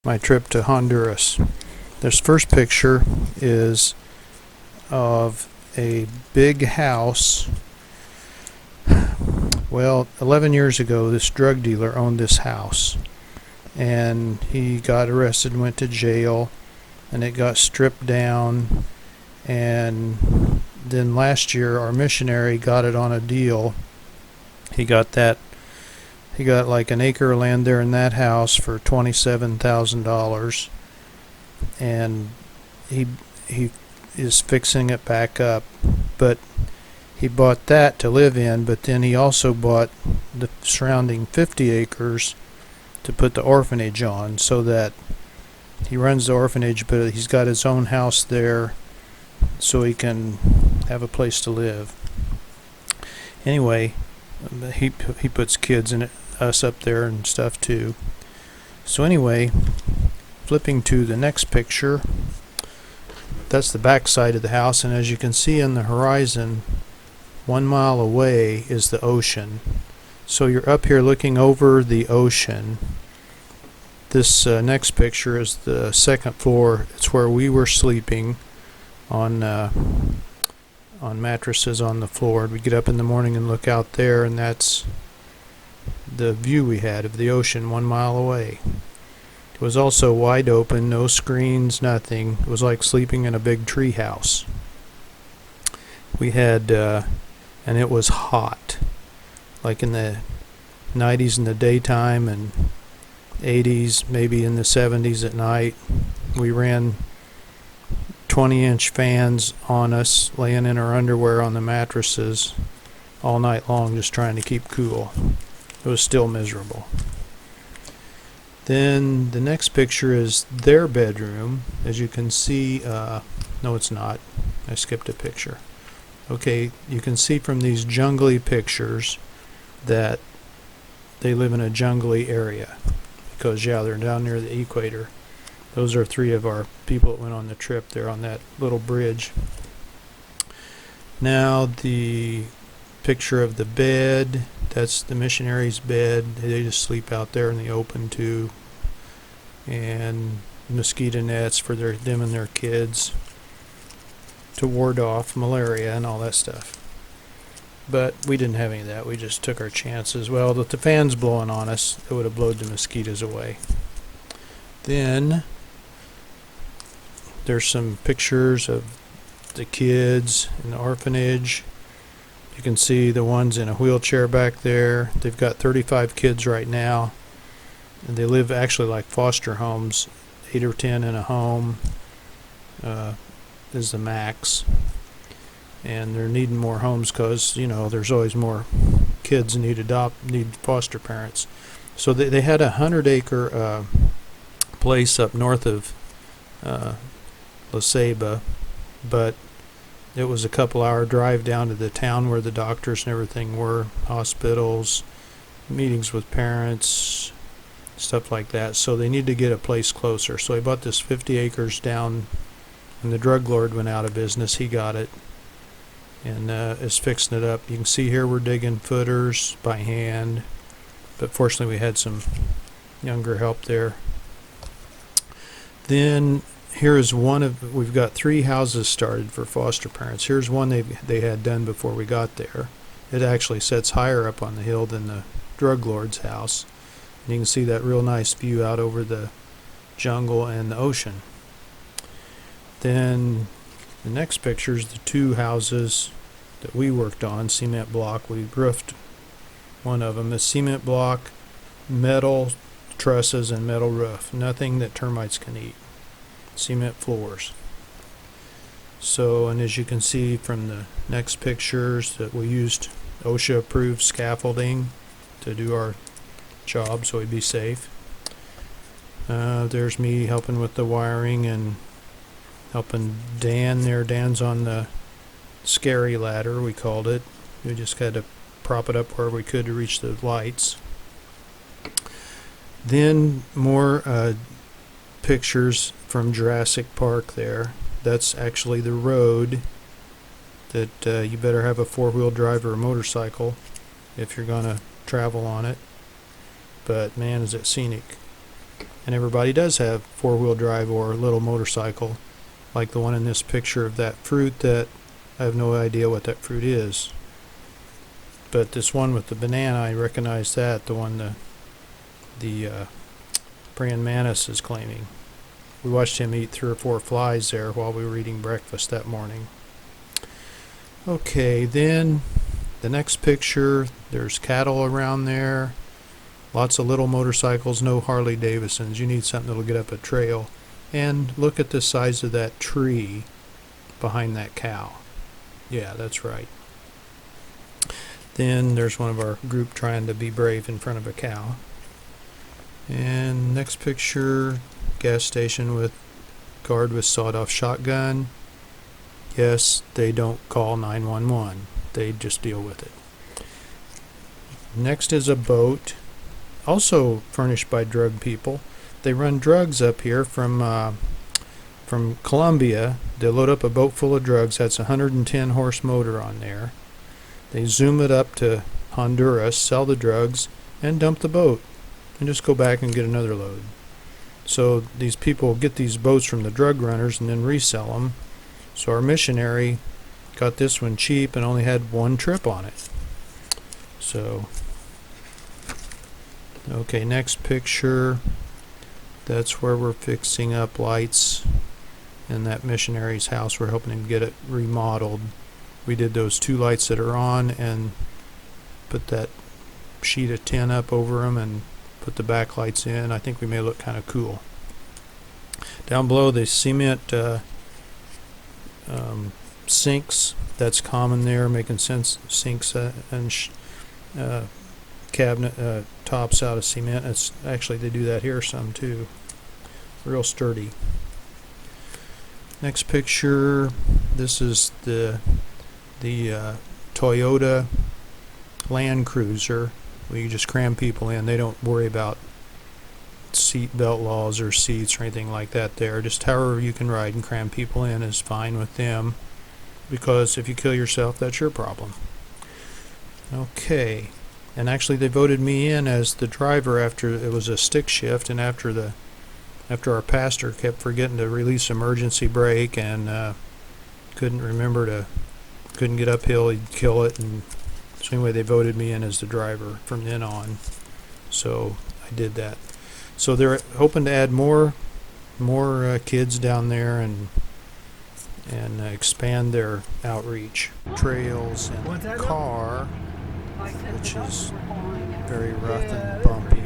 my trip to Honduras. This first picture is of a big house. Well, 11 years ago, this drug dealer owned this house, and he got arrested and went to jail, and it got stripped down. And then last year, our missionary got it on a deal. He got like an acre of land there in that house for $27,000, and he is fixing it back up. But he bought that to live in, but then he also bought the surrounding 50 acres to put the orphanage on, so that he runs the orphanage, but he's got his own house there so he can have a place to live. Anyway, he puts kids in it, us up there and stuff too. So anyway, flipping to the next picture, that's the back side of the house, and as you can see in the horizon, 1 mile away is the ocean. So you're up here looking over the ocean. This next picture is the second floor. It's where we were sleeping on mattresses on the floor. We get up in the morning and look out there, and that's the view we had of the ocean 1 mile away. It was also wide open, no screens, nothing. It was like sleeping in a big tree house. We had, and it was hot, like in the 90s in the daytime and 80s, maybe in the 70s at night. We ran 20-inch fans on us, laying in our underwear on the mattresses all night long, just trying to keep cool. It was still miserable. Then the next picture is their bedroom. As you can see, no, it's not. I skipped a picture. Okay, you can see from these jungly pictures that they live in a jungly area, because yeah, they're down near the equator. Those are 3 of our people that went on the trip. They're on that little bridge. Now the picture of the bed, that's the missionary's bed. They just sleep out there in the open too. And mosquito nets for them and their kids to ward off malaria and all that stuff. But we didn't have any of that. We just took our chances. Well, with the fans blowing on us, it would have blown the mosquitoes away. Then there's some pictures of the kids in the orphanage. You can see the ones in a wheelchair back there. They've got 35 kids right now, and they live actually like foster homes. 8 or 10 in a home is the max, and they're needing more homes because, you know, there's always more kids need foster parents. So they had a 100-acre place up north of La Ceiba, but it was a couple-hour drive down to the town where the doctors and everything were, hospitals, meetings with parents, stuff like that. So they need to get a place closer. So he bought this 50 acres down, and the drug lord went out of business. He got it and is fixing it up. You can see here we're digging footers by hand, but fortunately we had some younger help there. Then here's we've got 3 houses started for foster parents. Here's one they had done before we got there. It actually sits higher up on the hill than the drug lord's house. And you can see that real nice view out over the jungle and the ocean. Then the next picture is the 2 houses that we worked on, cement block. We roofed one of them. A cement block, metal trusses, and metal roof. Nothing that termites can eat. Cement floors. So, and as you can see from the next pictures, that we used OSHA approved scaffolding to do our job so we'd be safe. There's me helping with the wiring and helping Dan there. Dan's on the scary ladder, we called it. We just had to prop it up where we could to reach the lights. Then more pictures from Jurassic Park there. That's actually the road that you better have a 4-wheel drive or a motorcycle if you're going to travel on it. But man, is it scenic. And everybody does have four-wheel drive or a little motorcycle, like the one in this picture of that fruit that I have no idea what that fruit is. But this one with the banana, I recognize that, the one the praying mantis is claiming. We watched him eat 3 or 4 flies there while we were eating breakfast that morning. Okay, then the next picture, there's cattle around there. Lots of little motorcycles, no Harley Davidsons. You need something that'll get up a trail. And look at the size of that tree behind that cow. Yeah, that's right. Then there's one of our group trying to be brave in front of a cow. And next picture, gas station with guard with sawed-off shotgun. Yes, they don't call 911. They just deal with it. Next is a boat, also furnished by drug people. They run drugs up here from Colombia. They load up a boat full of drugs. That's a 110 horse motor on there. They zoom it up to Honduras, sell the drugs, and dump the boat, and just go back and get another load. So these people get these boats from the drug runners and then resell them. So our missionary got this one cheap and only had 1 trip on it. So, okay, next picture. That's where we're fixing up lights in that missionary's house. We're helping him get it remodeled. We did those 2 lights that are on and put that sheet of tin up over them and put the back lights in. I think we may look kind of cool. Down below, the cement sinks. That's common there, making sense. Sinks and cabinet tops out of cement. It's actually, they do that here some too. Real sturdy. Next picture. This is the Toyota Land Cruiser. Where you just cram people in. They don't worry about seat belt laws or seats or anything like that there. Just however you can ride and cram people in is fine with them, because if you kill yourself, that's your problem. Okay, and actually they voted me in as the driver after it was a stick shift, and after our pastor kept forgetting to release emergency brake and couldn't get uphill, he'd kill it, and so anyway, they voted me in as the driver from then on. So I did that. So they're hoping to add more kids down there and expand their outreach. Trails and a car, which is very rough and bumpy,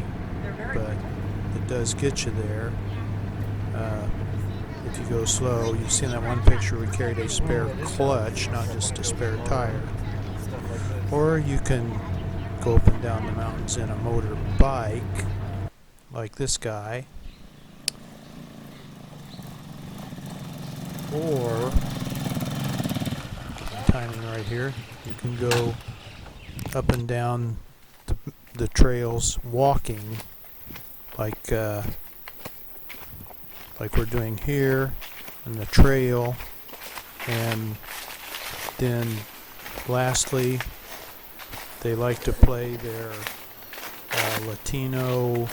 but it does get you there. If you go slow, you see in that one picture we carried a spare clutch, not just a spare tire. Or you can go up and down the mountains in a motorbike, like this guy. Or, timing right here, you can go up and down the trails walking, like we're doing here, in the trail. And then lastly, they like to play their Latino